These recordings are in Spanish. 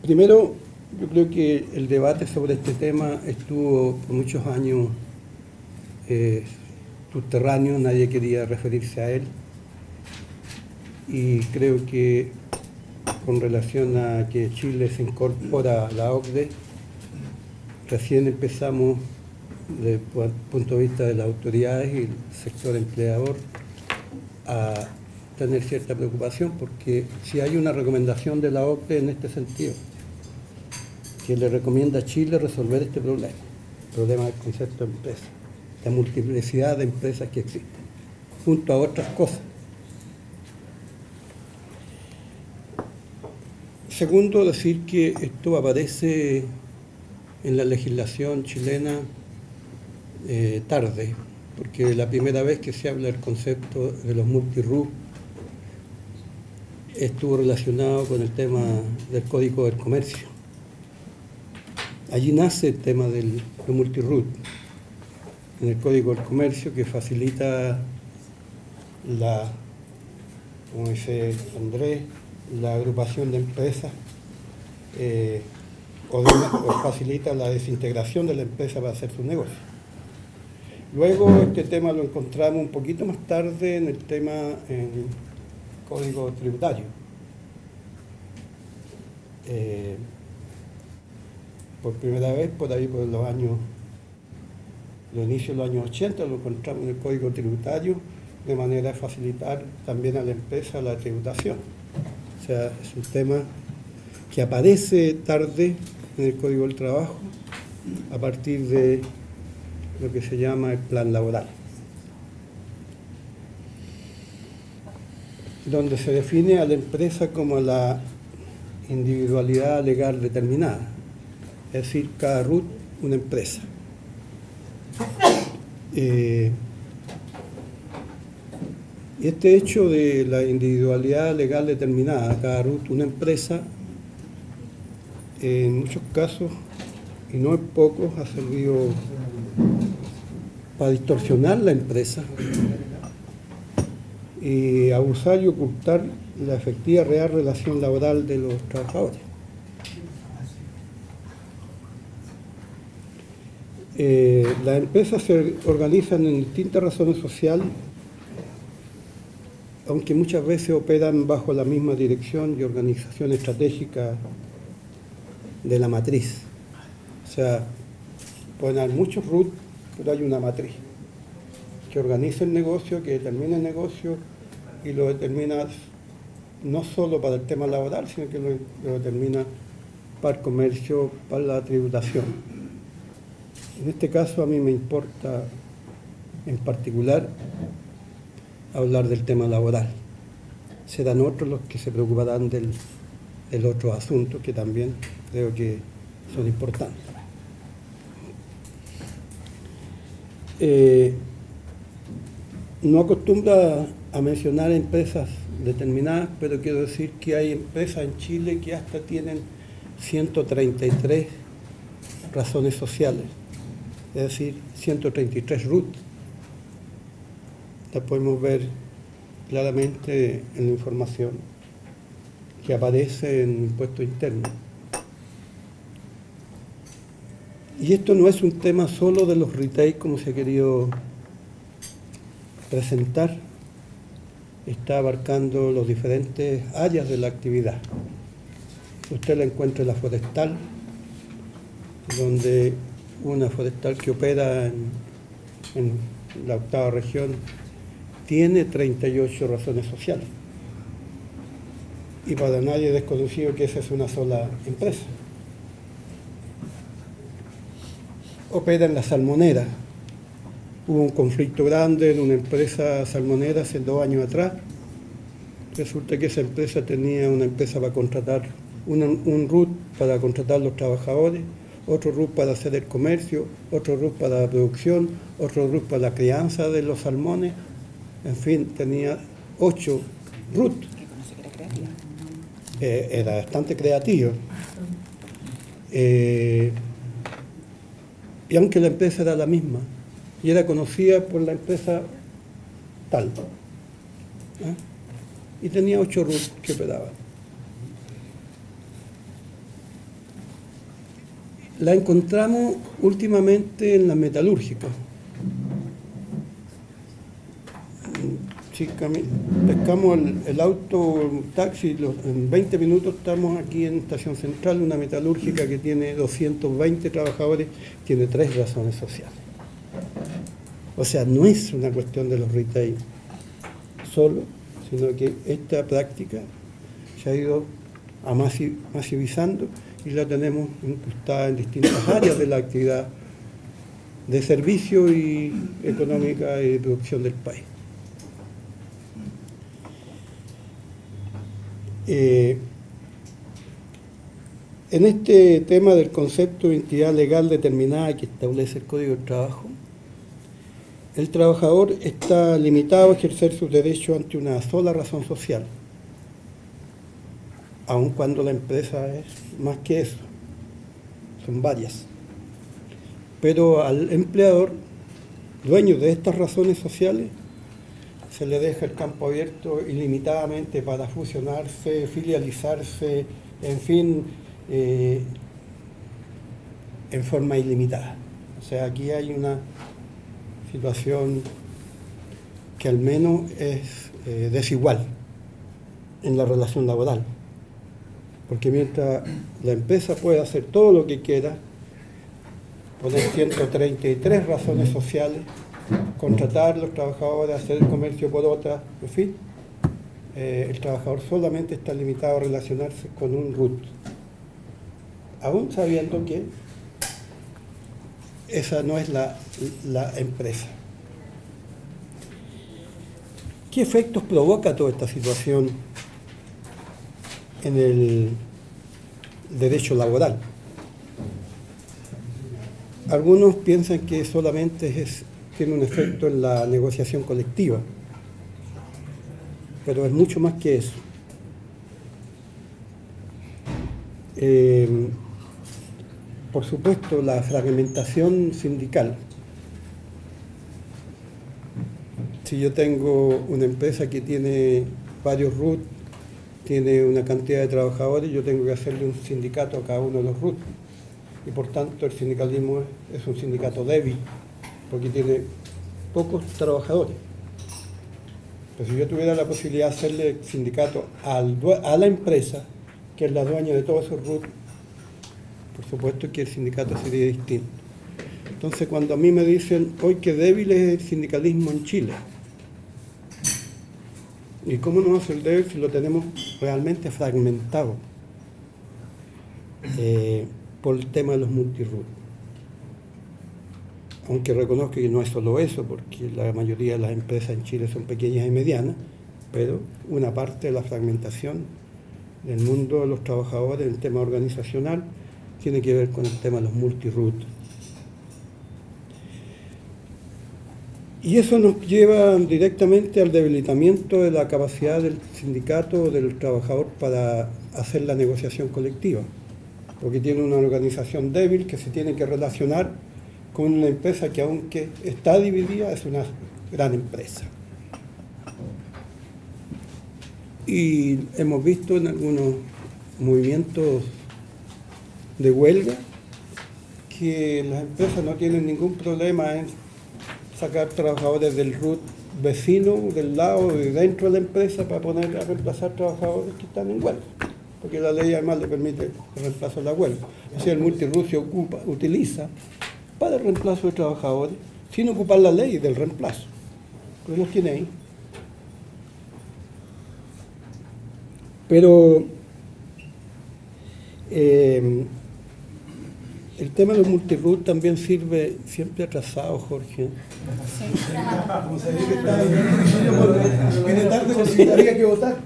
Primero, yo creo que el debate sobre este tema estuvo por muchos años subterráneo, nadie quería referirse a él. Y creo que con relación a que Chile se incorpora a la OCDE, recién empezamos, desde el punto de vista de las autoridades y el sector empleador, a tener cierta preocupación, porque si hay una recomendación de la OCDE en este sentido, que le recomienda a Chile resolver este problema, el problema del concepto de empresa, la multiplicidad de empresas que existen, junto a otras cosas. Segundo, decir que esto aparece en la legislación chilena tarde, porque la primera vez que se habla del concepto de los multi-RUT estuvo relacionado con el tema del Código del Comercio. Allí nace el tema del multi-RUT, en el Código del Comercio, que facilita como dice Andrés, la agrupación de empresas o facilita la desintegración de la empresa para hacer su negocio. Luego este tema lo encontramos un poquito más tarde en el tema en Código Tributario. Por primera vez, por ahí por los inicios de los años 80, lo encontramos en el Código Tributario, de manera de facilitar también a la empresa la tributación. O sea, es un tema que aparece tarde en el Código del Trabajo, a partir de lo que se llama el plan laboral, donde se define a la empresa como la individualidad legal determinada, es decir, cada RUT una empresa. Y este hecho de la individualidad legal determinada, cada RUT una empresa, en muchos casos, y no en pocos, ha servido para distorsionar la empresa y abusar y ocultar la efectiva real relación laboral de los trabajadores. Las empresas se organizan en distintas razones sociales, aunque muchas veces operan bajo la misma dirección y organización estratégica de la matriz. O sea, pueden haber muchos RUT, pero hay una matriz que organiza el negocio, que determina el negocio y lo determina no solo para el tema laboral, sino que lo determina para el comercio, para la tributación. En este caso a mí me importa en particular hablar del tema laboral. Serán otros los que se preocuparán del otro asunto, que también creo que son importantes. No acostumbra a mencionar empresas determinadas, pero quiero decir que hay empresas en Chile que hasta tienen 133 razones sociales, es decir, 133 RUT. La podemos ver claramente en la información que aparece en el impuesto interno. Y esto no es un tema solo de los retail como se ha querido presentar, está abarcando los diferentes áreas de la actividad. Usted la encuentra en la forestal, donde una forestal que opera en la 8ª región tiene 38 razones sociales. Y para nadie es desconocido que esa es una sola empresa. Opera en la salmonera. Hubo un conflicto grande en una empresa salmonera hace 2 años atrás. Resulta que esa empresa tenía una empresa para contratar, un RUT para contratar los trabajadores, otro RUT para hacer el comercio, otro RUT para la producción, otro RUT para la crianza de los salmones. En fin, tenía 8 RUT. Era bastante creativo. Y aunque la empresa era la misma, y era conocida por la empresa tal, y tenía 8 RUT que operaban. la encontramos últimamente en la metalúrgica. Sí, pescamos el auto, el taxi, en 20 minutos estamos aquí en Estación Central, una metalúrgica que tiene 220 trabajadores, tiene 3 razones sociales. O sea, no es una cuestión de los retail solo, sino que esta práctica se ha ido masivizando y la tenemos incrustada en distintas áreas de la actividad de servicio y económica y de producción del país. En este tema del concepto de entidad legal determinada que establece el Código del Trabajo, el trabajador está limitado a ejercer sus derechos ante una sola razón social, aun cuando la empresa es más que eso, son varias. Pero al empleador, dueño de estas razones sociales, se le deja el campo abierto ilimitadamente para fusionarse, filializarse, en fin, en forma ilimitada. O sea, aquí hay una situación que al menos es desigual en la relación laboral. Porque mientras la empresa puede hacer todo lo que quiera, poner 133 razones sociales, contratar a los trabajadores, hacer el comercio por otras, en fin, el trabajador solamente está limitado a relacionarse con un RUT, aún sabiendo que esa no es la empresa. ¿Qué efectos provoca toda esta situación en el derecho laboral? Algunos piensan que solamente tiene un efecto en la negociación colectiva, pero es mucho más que eso. Por supuesto, la fragmentación sindical. Si yo tengo una empresa que tiene varios RUT, tiene una cantidad de trabajadores, yo tengo que hacerle un sindicato a cada uno de los RUT. Y por tanto el sindicalismo es un sindicato débil, porque tiene pocos trabajadores. Pero si yo tuviera la posibilidad de hacerle sindicato a la empresa, que es la dueña de todos esos RUT, por supuesto que el sindicato sería distinto. Entonces, cuando a mí me dicen, hoy qué débil es el sindicalismo en Chile, ¿y cómo no va a ser débil si lo tenemos realmente fragmentado por el tema de los multi-RUT? Aunque reconozco que no es solo eso, porque la mayoría de las empresas en Chile son pequeñas y medianas, pero una parte de la fragmentación del mundo de los trabajadores, el tema organizacional, tiene que ver con el tema de los multi-RUT. Y eso nos lleva directamente al debilitamiento de la capacidad del sindicato o del trabajador para hacer la negociación colectiva, porque tiene una organización débil que se tiene que relacionar con una empresa que, aunque está dividida, es una gran empresa. Y hemos visto en algunos movimientos de huelga que las empresas no tienen ningún problema en sacar trabajadores del RUT vecino, del lado, de dentro de la empresa, para poner a reemplazar trabajadores que están en huelga, porque la ley además le permite el reemplazo de la huelga. O sea, el multi-RUT se utiliza para el reemplazo de trabajadores, sin ocupar la ley del reemplazo, porque los tiene ahí. Pero el tema de los multi-RUT también sirve, siempre atrasado, Jorge. Como sabía que estaba viene tarde, por si había que votar.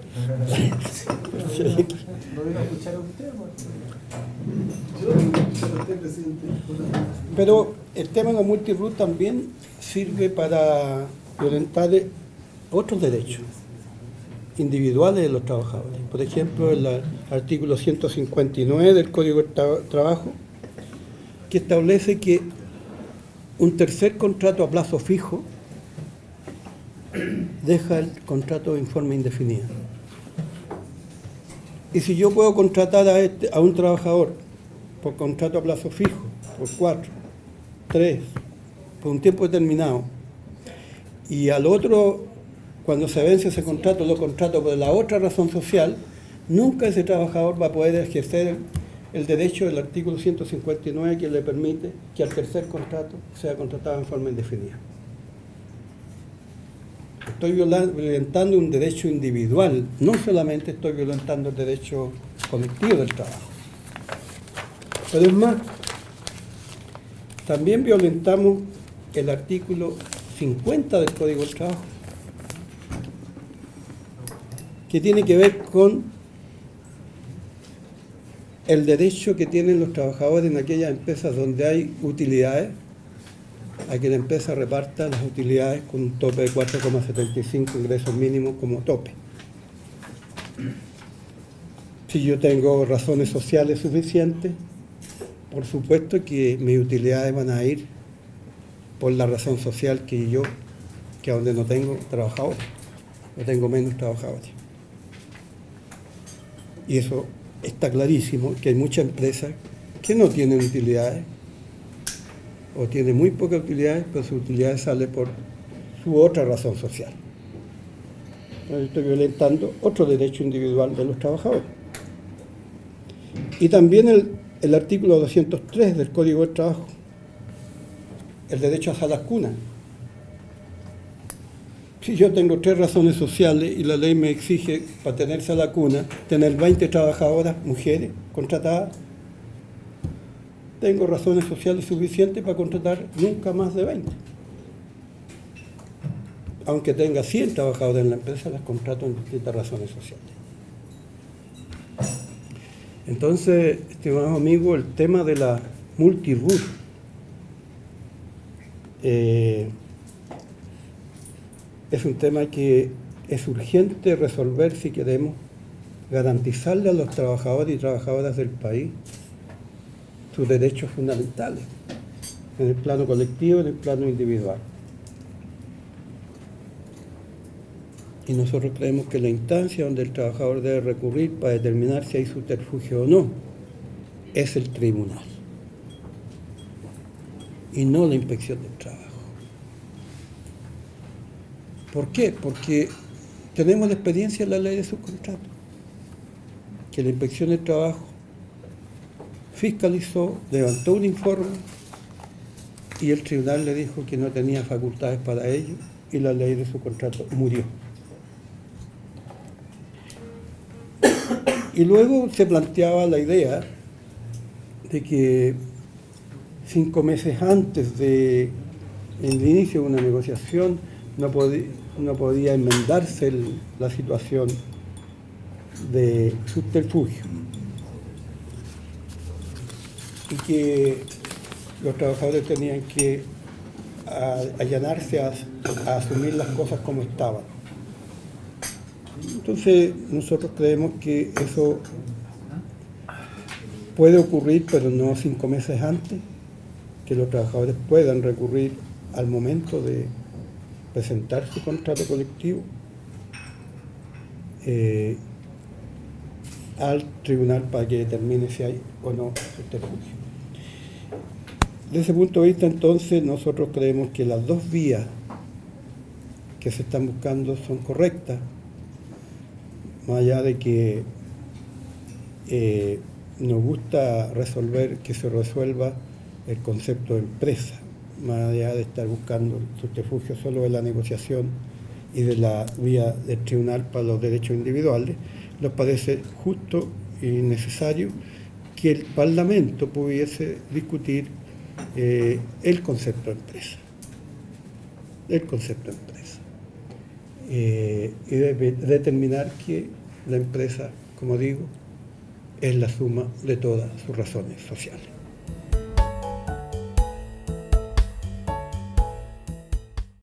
¿No vino a escuchar a usted? Pero el tema de la multi-RUT también sirve para violentar otros derechos individuales de los trabajadores. Por ejemplo, el artículo 159 del Código del Trabajo, que establece que un tercer contrato a plazo fijo deja el contrato en forma indefinida. Y si yo puedo contratar a un trabajador por contrato a plazo fijo por 4, 3, por un tiempo determinado, y al otro, cuando se vence ese contrato, lo contrato por la otra razón social, nunca ese trabajador va a poder ejercer el derecho del artículo 159 que le permite que al tercer contrato sea contratado en forma indefinida. Estoy violentando un derecho individual, no solamente estoy violentando el derecho colectivo del trabajo. Pero es más, también violentamos el artículo 50 del Código del Trabajo, que tiene que ver con el derecho que tienen los trabajadores en aquellas empresas donde hay utilidades, a que la empresa reparta las utilidades con un tope de 4,75 ingresos mínimos como tope. Si yo tengo razones sociales suficientes, por supuesto que mis utilidades van a ir por la razón social que a donde no tengo trabajadores, no tengo menos trabajadores. Y eso está clarísimo, que hay muchas empresas que no tienen utilidades, o tienen muy pocas utilidades, pero sus utilidades salen por su otra razón social. Entonces estoy violentando otro derecho individual de los trabajadores. Y también el artículo 203 del Código del Trabajo, el derecho a salas cunas. Si yo tengo 3 razones sociales y la ley me exige, para tener sala cuna, tener 20 trabajadoras, mujeres, contratadas, tengo razones sociales suficientes para contratar nunca más de 20. Aunque tenga 100 trabajadores en la empresa, las contrato en distintas razones sociales. Entonces, estimados amigos, el tema de la multi-RUT es un tema que es urgente resolver si queremos garantizarle a los trabajadores y trabajadoras del país sus derechos fundamentales, en el plano colectivo y en el plano individual. Y nosotros creemos que la instancia donde el trabajador debe recurrir para determinar si hay subterfugio o no es el tribunal y no la inspección del trabajo. ¿Por qué? Porque tenemos la experiencia en la ley de subcontrato, que la inspección del trabajo fiscalizó, levantó un informe y el tribunal le dijo que no tenía facultades para ello y la ley de subcontrato murió. Y luego se planteaba la idea de que 5 meses antes del inicio de una negociación no podía enmendarse la situación de subterfugio y que los trabajadores tenían que allanarse a asumir las cosas como estaban. Entonces nosotros creemos que eso puede ocurrir, pero no 5 meses antes, que los trabajadores puedan recurrir al momento de presentar su contrato colectivo al tribunal para que determine si hay o no subterfugio. Desde ese punto de vista, entonces, nosotros creemos que las 2 vías que se están buscando son correctas, más allá de que nos gusta que se resuelva el concepto de empresa, más allá de estar buscando el subterfugio solo de la negociación y de la vía del tribunal para los derechos individuales. Nos parece justo y necesario que el Parlamento pudiese discutir el concepto de empresa. El concepto de empresa. Y determinar que la empresa, como digo, es la suma de todas sus razones sociales.